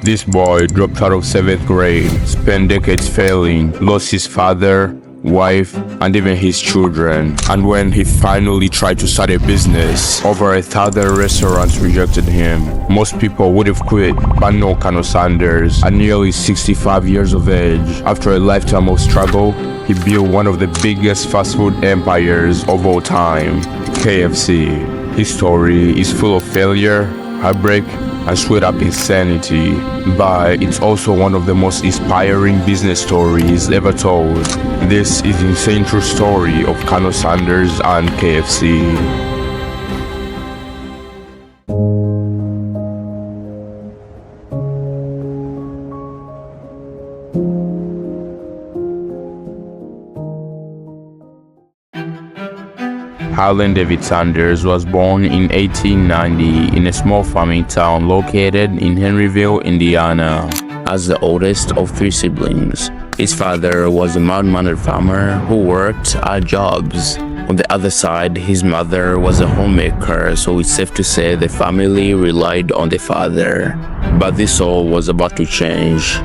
This boy dropped out of 7th grade, spent decades failing, lost his father, wife, and even his children. And when he finally tried to start a business, over 1,000 restaurants rejected him. Most people would have quit, but no Colonel Sanders. At nearly 65 years of age, after a lifetime of struggle, he built one of the biggest fast food empires of all time, KFC. His story is full of failure, heartbreak, and straight up insanity, but it's also one of the most inspiring business stories ever told. This is the insane true story of Colonel Sanders and KFC. Harlan David Sanders was born in 1890 in a small farming town located in Henryville, Indiana. As the oldest of 3 siblings, his father was a mild-mannered farmer who worked odd jobs. On the other side, his mother was a homemaker, so it's safe to say the family relied on the father. But this all was about to change,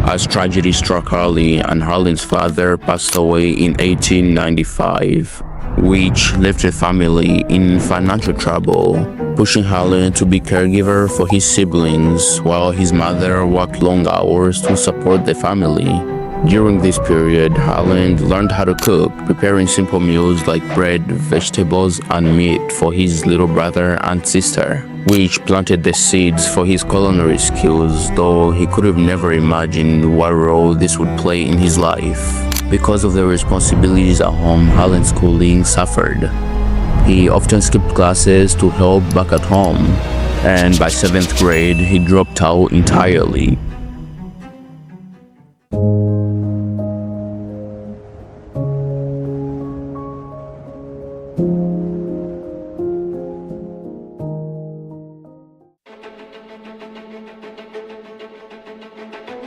as tragedy struck Harley and Harlan's father passed away in 1895. Which left the family in financial trouble, pushing Harlan to be caregiver for his siblings while his mother worked long hours to support the family. During this period, Harlan learned how to cook, preparing simple meals like bread, vegetables, and meat for his little brother and sister, which planted the seeds for his culinary skills, though he could have never imagined what role this would play in his life. Because of the responsibilities at home, Harlan's schooling suffered. He often skipped classes to help back at home, and by 7th grade, he dropped out entirely.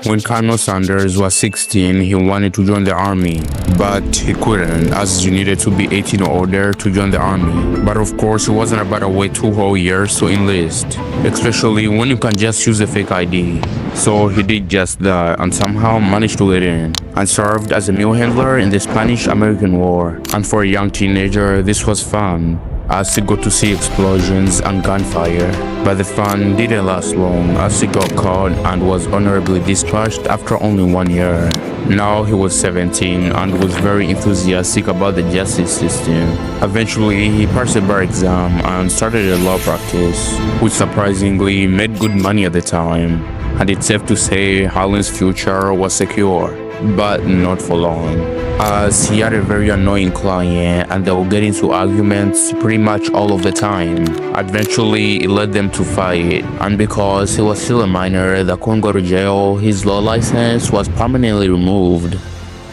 When Colonel Sanders was 16, he wanted to join the army, but he couldn't, as you needed to be 18 or older to join the army. But of course, it wasn't about to wait 2 whole years to enlist, especially when you can just use a fake ID. So he did just that and somehow managed to get in, and served as a mule handler in the Spanish-American War. And for a young teenager, this was fun, as he got to see explosions and gunfire. But the fun didn't last long, as he got caught and was honorably discharged after only 1 year. Now he was 17 and was very enthusiastic about the justice system. Eventually, he passed the bar exam and started a law practice, which surprisingly made good money at the time. And it's safe to say Harlan's future was secure, but not for long, as he had a very annoying client and they would get into arguments pretty much all of the time. Eventually, it led them to fight, and because he was still a minor that couldn't go to jail, his law license was permanently removed.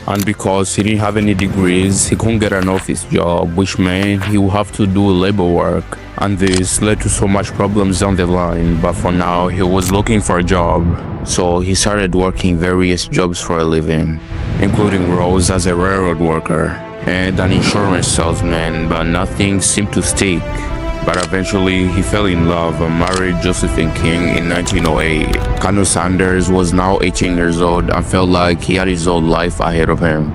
And because he didn't have any degrees, he couldn't get an office job, which meant he would have to do labor work. And this led to so much problems down the line, but for now, he was looking for a job. So he started working various jobs for a living, including roles as a railroad worker and an insurance salesman, but nothing seemed to stick. But eventually, he fell in love and married Josephine King in 1908. Colonel Sanders was now 18 years old and felt like he had his whole life ahead of him.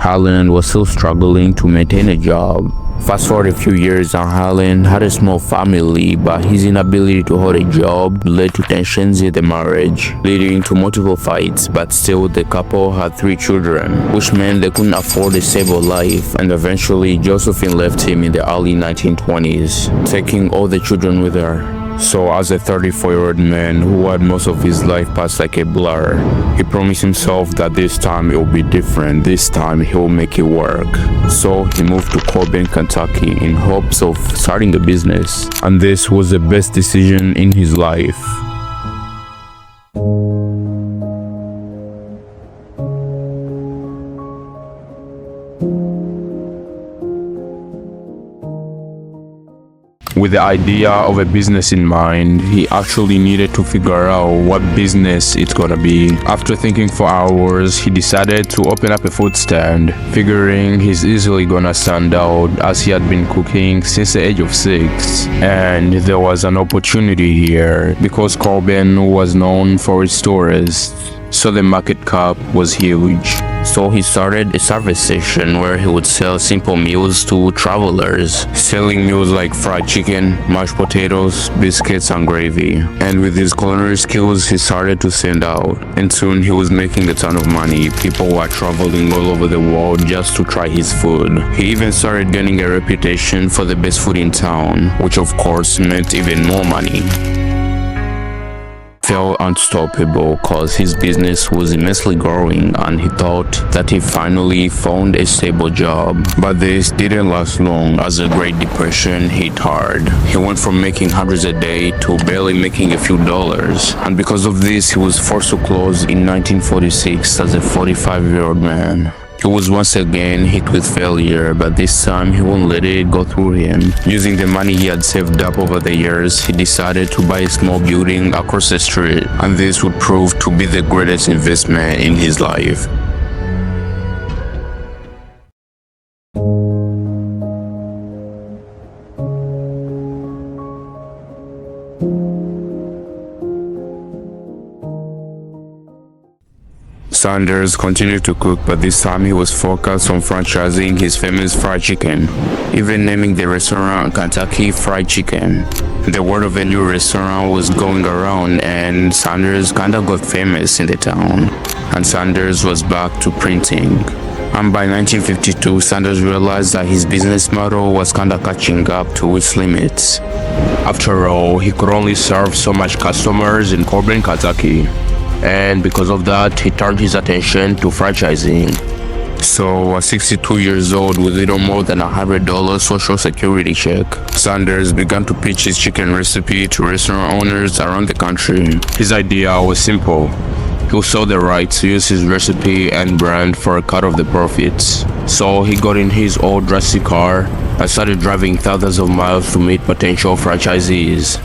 Harlan was still struggling to maintain a job. Fast forward a few years and Harlan had a small family, but his inability to hold a job led to tensions in the marriage, leading to multiple fights. But still, the couple had 3 children, which meant they couldn't afford a stable life, and eventually Josephine left him in the early 1920s, taking all the children with her. So as a 34-year-old man who had most of his life passed like a blur, he promised himself that this time it will be different. This time he will make it work. So he moved to Corbin, Kentucky in hopes of starting a business. And this was the best decision in his life. With the idea of a business in mind, he actually needed to figure out what business it's gonna be. After thinking for hours, he decided to open up a food stand, figuring he's easily gonna stand out as he had been cooking since the age of 6. And there was an opportunity here because Corbin was known for his tourists, so the market cap was huge. So he started a service station where he would sell simple meals to travelers, selling meals like fried chicken, mashed potatoes, biscuits, and gravy. And with his culinary skills, he started to stand out. And soon he was making a ton of money. People were traveling all over the world just to try his food. He even started gaining a reputation for the best food in town, which of course meant even more money. Felt unstoppable cause his business was immensely growing and he thought that he finally found a stable job. But this didn't last long as the Great Depression hit hard. He went from making hundreds a day to barely making a few dollars, and because of this he was forced to close in 1946 as a 45-year-old man. He was once again hit with failure, but this time he won't let it go through him. Using the money he had saved up over the years, he decided to buy a small building across the street, and this would prove to be the greatest investment in his life. Sanders continued to cook, but this time he was focused on franchising his famous fried chicken, even naming the restaurant Kentucky Fried Chicken. The word of a new restaurant was going around and Sanders kinda got famous in the town, and Sanders was back to printing. And by 1952, Sanders realized that his business model was kinda catching up to its limits. After all, he could only serve so much customers in Corbin, Kentucky. And because of that, he turned his attention to franchising. So at 62 years old with little more than $100 social security check, Sanders began to pitch his chicken recipe to restaurant owners around the country. His idea was simple. He saw the right to use his recipe and brand for a cut of the profits. So he got in his old rusty car and started driving thousands of miles to meet potential franchisees,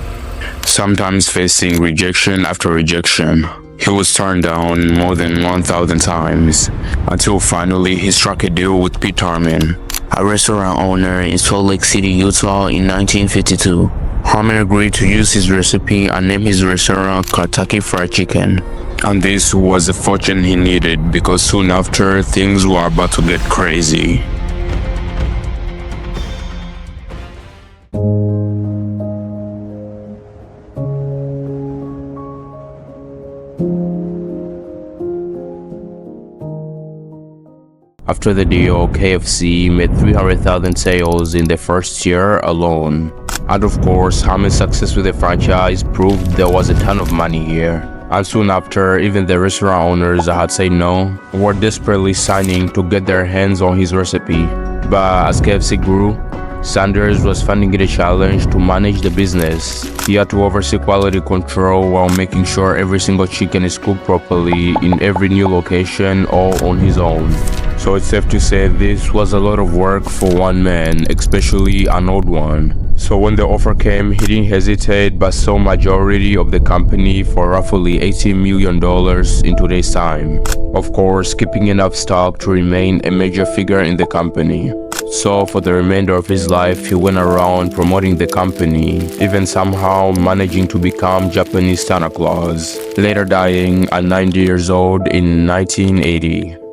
sometimes facing rejection after rejection. He was turned down more than 1,000 times, until finally he struck a deal with Pete Harmon, a restaurant owner in Salt Lake City, Utah in 1952. Harmon agreed to use his recipe and name his restaurant Kentucky Fried Chicken. And this was the fortune he needed because soon after, things were about to get crazy. After the deal, KFC made 300,000 sales in the first year alone. And of course, Harmon's success with the franchise proved there was a ton of money here. And soon after, even the restaurant owners that had said no were desperately signing to get their hands on his recipe. But as KFC grew, Sanders was finding it a challenge to manage the business. He had to oversee quality control while making sure every single chicken is cooked properly in every new location, all on his own. So it's safe to say this was a lot of work for one man, especially an old one. So when the offer came, he didn't hesitate but sold majority of the company for roughly $18 million in today's time. Of course, keeping enough stock to remain a major figure in the company. So for the remainder of his life, he went around promoting the company, even somehow managing to become Japanese Santa Claus, later dying at 90 years old in 1980.